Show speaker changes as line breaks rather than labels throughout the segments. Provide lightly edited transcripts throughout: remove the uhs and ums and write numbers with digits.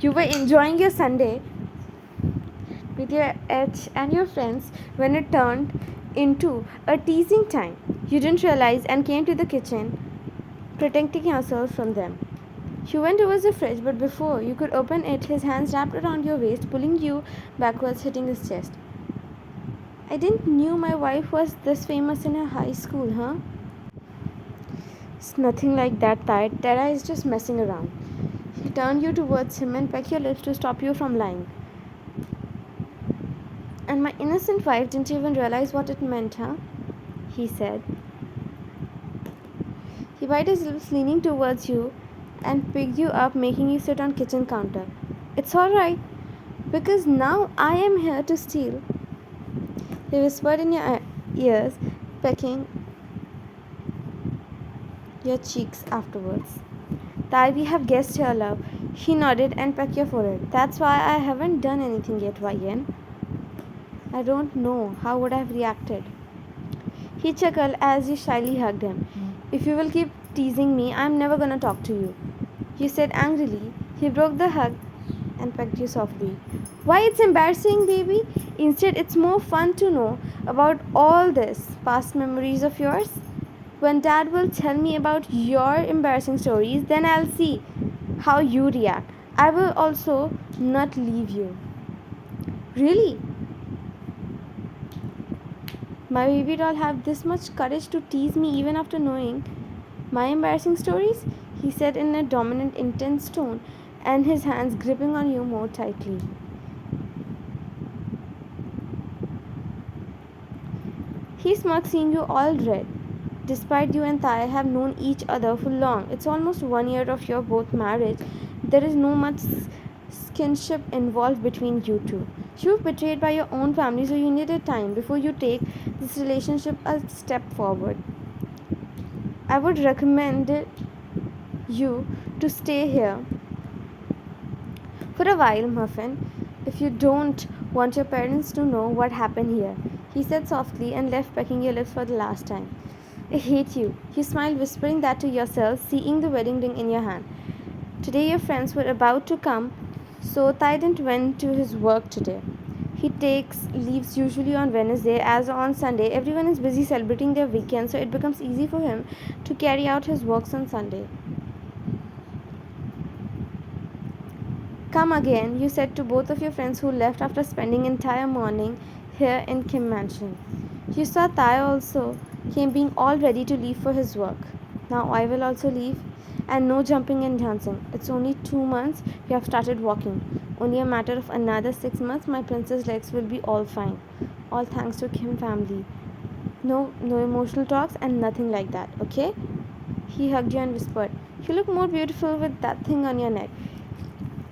You were enjoying your Sunday with your H and your friends when it turned into a teasing time. You didn't realize and came to the kitchen, protecting yourself from them. He went towards the fridge, but before you could open it, his hands wrapped around your waist, pulling you backwards, hitting his chest. I didn't knew my wife was this famous in her high school, huh? It's nothing like that, Tara is just messing around. He turned you towards him and pecked your lips to stop you from lying. And my innocent wife didn't even realize what it meant, huh? He said. He bit his lips, leaning towards you and picked you up, making you sit on kitchen counter. It's all right, because now I am here to steal. He whispered in your ears, pecking your cheeks afterwards. Tai, we have guests here, love. He nodded and pecked your forehead. That's why I haven't done anything yet, YN. I don't know. How would I have reacted? He chuckled as you shyly hugged him. If you will keep teasing me, I'm never gonna talk to you. You said angrily. He broke the hug and pecked you softly. Why, it's embarrassing, baby. Instead, it's more fun to know about all this past memories of yours. When Dad will tell me about your embarrassing stories, then I'll see how you react. I will also not leave you. Really? My baby doll have this much courage to tease me even after knowing my embarrassing stories? He said in a dominant, intense tone, and his hands gripping on you more tightly. He smirked, seeing you all red. Despite you and Thai have known each other for long, it's almost 1 year of your both marriage. There is no much kinship involved between you two. You were betrayed by your own family, so you needed time before you take this relationship a step forward. I would recommend you to stay here for a while, Muffin, if you don't want your parents to know what happened here, he said softly and left pecking your lips for the last time. I hate you. You smiled, whispering that to yourself, seeing the wedding ring in your hand. Today your friends were about to come, so Tydent went to his work today. He takes leaves usually on Wednesday, as on Sunday everyone is busy celebrating their weekend, so it becomes easy for him to carry out his works on Sunday. Come again, you said to both of your friends who left after spending entire morning here in Kim Mansion. You saw Tai also came being all ready to leave for his work. Now I will also leave, and no jumping and dancing. It's only 2 months you have started walking. Only a matter of another 6 months my princess legs will be all fine. All thanks to Kim family. No emotional talks and nothing like that, okay? He hugged you and whispered, you look more beautiful with that thing on your neck.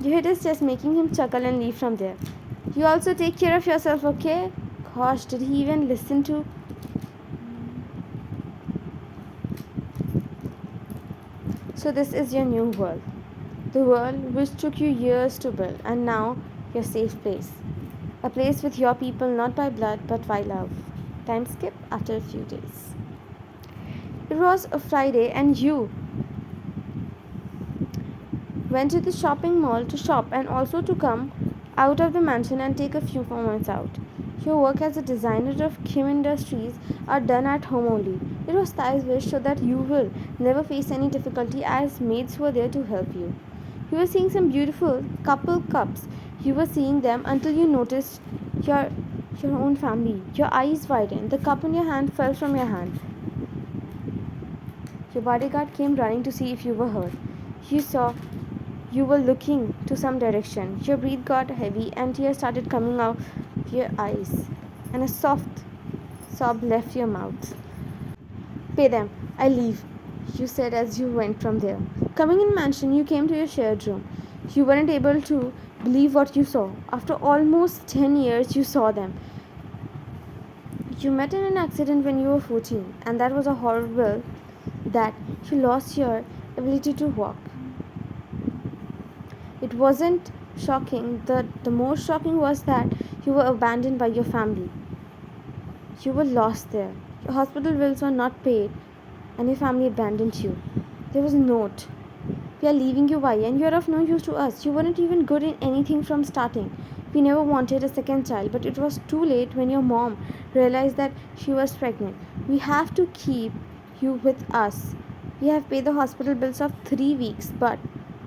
You hit his chest, making him chuckle and leave from there. You also take care of yourself, okay? Gosh, did he even listen to? So this is your new world. The world which took you years to build, and now your safe place. A place with your people, not by blood, but by love. Time skip after a few days. It was a Friday, and you went to the shopping mall to shop and also to come out of the mansion and take a few moments out. Your work as a designer of Kim Industries are done at home only. It was Thai's wish so that you will never face any difficulty as maids were there to help you. You were seeing some beautiful couple cups. You were seeing them until you noticed your your own family. Your eyes widened. The cup in your hand fell from your hand. Your bodyguard came running to see if you were hurt. You saw you were looking to some direction. Your breath got heavy and tears started coming out of your eyes, and a soft sob left your mouth. Pay them. I leave, you said as you went from there. Coming in mansion, you came to your shared room. You weren't able to believe what you saw. After almost 10 years, you saw them. You met in an accident when you were 14, and that was a horrible that you lost your ability to walk. It wasn't shocking. The most shocking was that you were abandoned by your family. You were lost there. Your hospital bills were not paid, and your family abandoned you. There was a note. We are leaving you, Ryan. You are of no use to us. You weren't even good in anything from starting. We never wanted a second child, but it was too late when your mom realized that she was pregnant. We have to keep you with us. We have paid the hospital bills of 3 weeks, but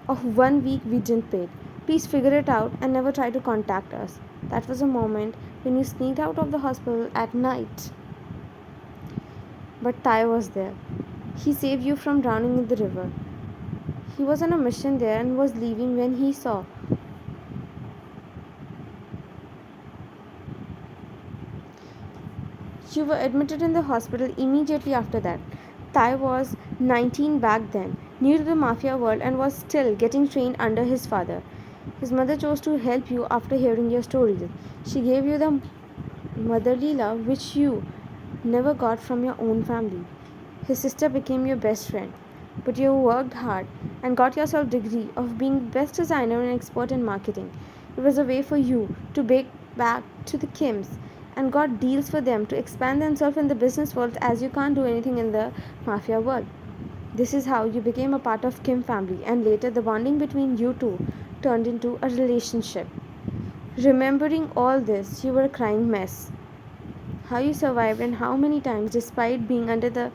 of 1 week we didn't pay. Please figure it out and never try to contact us. That was a moment when you sneaked out of the hospital at night. But Tai was there. He saved you from drowning in the river. He was on a mission there and was leaving when he saw. You were admitted in the hospital immediately after that. Tai was 19 back then, new to the mafia world, and was still getting trained under his father. His mother chose to help you after hearing your stories. She gave you the motherly love which you never got from your own family. His sister became your best friend, but you worked hard and got yourself degree of being best designer and expert in marketing. It was a way for you to break back to the Kims and got deals for them to expand themselves in the business world as you can't do anything in the mafia world. This is how you became a part of Kim family and later the bonding between you two turned into a relationship. Remembering all this, you were a crying mess. How you survived and how many times, despite being under the.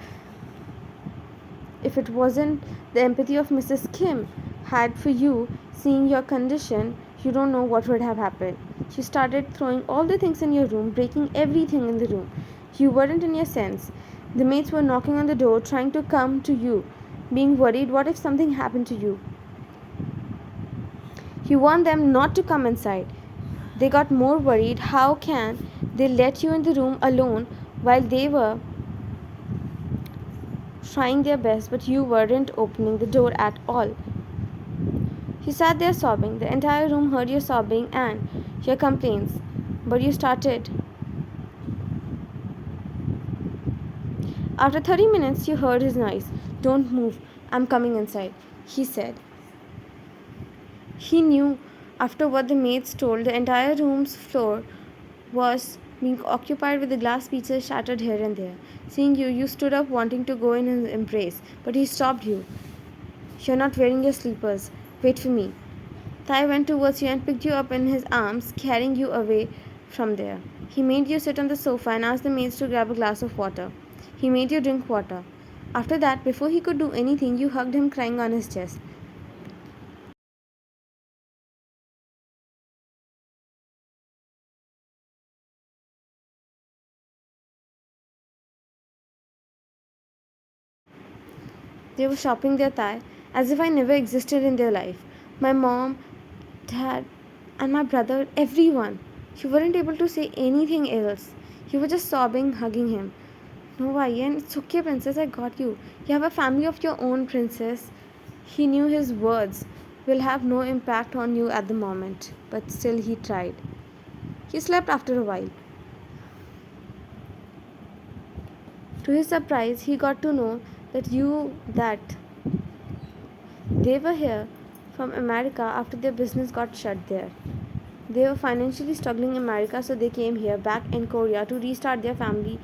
If it wasn't the empathy of Mrs. Kim had for you, seeing your condition, you don't know what would have happened. She started throwing all the things in your room, breaking everything in the room. You weren't in your sense. The maids were knocking on the door, trying to come to you, being worried what if something happened to you. You warned them not to come inside. They got more worried. How can they let you in the room alone while they were trying their best, but you weren't opening the door at all? You sat there sobbing. The entire room heard your sobbing and your complaints. But you started. After 30 minutes, you heard his noise. Don't move. I'm coming inside, he said. He knew after what the maids told, the entire room's floor was being occupied with the glass pieces shattered here and there. Seeing you, you stood up wanting to go in his embrace, but he stopped you. You're not wearing your sleepers. Wait for me. Tai went towards you and picked you up in his arms, carrying you away from there. He made you sit on the sofa and asked the maids to grab a glass of water. He made you drink water. After that, before he could do anything, you hugged him crying on his chest. They were shopping their thigh as if I never existed in their life. My mom, dad, and my brother, everyone. You weren't able to say anything else. You were just sobbing, hugging him. No, Ian, it's okay, princess, I got you. You have a family of your own, princess. He knew his words will have no impact on you at the moment, but still he tried. He slept after a while. To his surprise, he got to know that they were here from America after their business got shut there. They were financially struggling in America, so they came here back in Korea to restart their family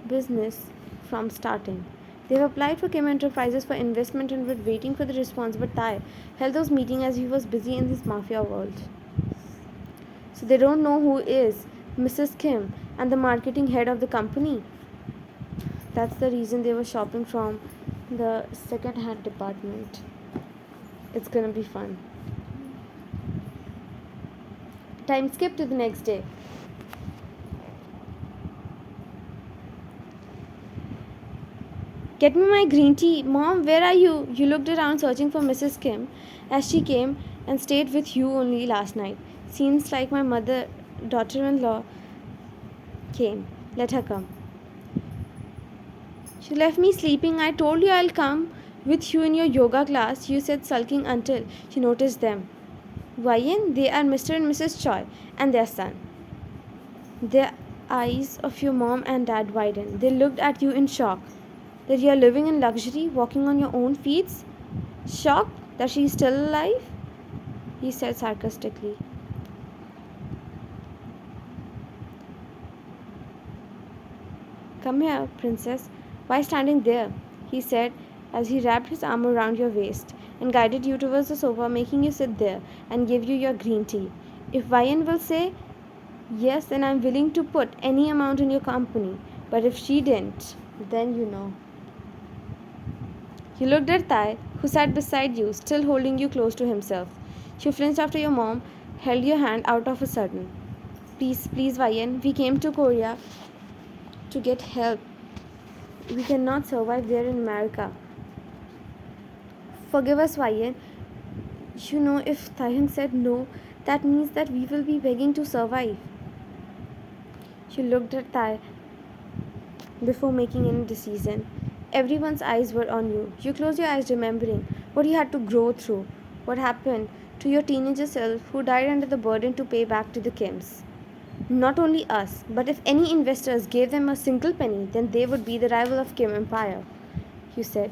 business from starting. They have applied for Kim Enterprises for investment and were waiting for the response, but Tai held those meetings as he was busy in this mafia world. So they don't know who is Mrs. Kim and the marketing head of the company. That's the reason they were shopping from the second hand department. It's gonna be fun. Time skip to the next day. Get me my green tea. Mom, where are you? You looked around searching for Mrs. Kim as she came and stayed with you only last night. Seems like my daughter in law came. Let her come. She left me sleeping. I told you I'll come with you in your yoga class. You said sulking until she noticed them. Ryan, they are Mr. and Mrs. Choi and their son. The eyes of your mom and dad widened. They looked at you in shock. That you are living in luxury, walking on your own feet? Shocked that she is still alive? He said sarcastically. Come here, princess. Why standing there? He said as he wrapped his arm around your waist and guided you towards the sofa, making you sit there and gave you your green tea. If Ryan will say yes, then I'm willing to put any amount in your company. But if she didn't, then you know. You looked at Tai, who sat beside you, still holding you close to himself. She flinched after your mom held your hand out of a sudden. Please, please, Ryan, we came to Korea to get help. We cannot survive there in America. Forgive us, Ryan. You know, if Taehyung said no, that means that we will be begging to survive. You looked at Tai before making any decision. Everyone's eyes were on you. You closed your eyes, remembering what you had to grow through, what happened to your teenager self who died under the burden to pay back to the Kims. Not only us, but if any investors gave them a single penny, then they would be the rival of Kim Empire, you said.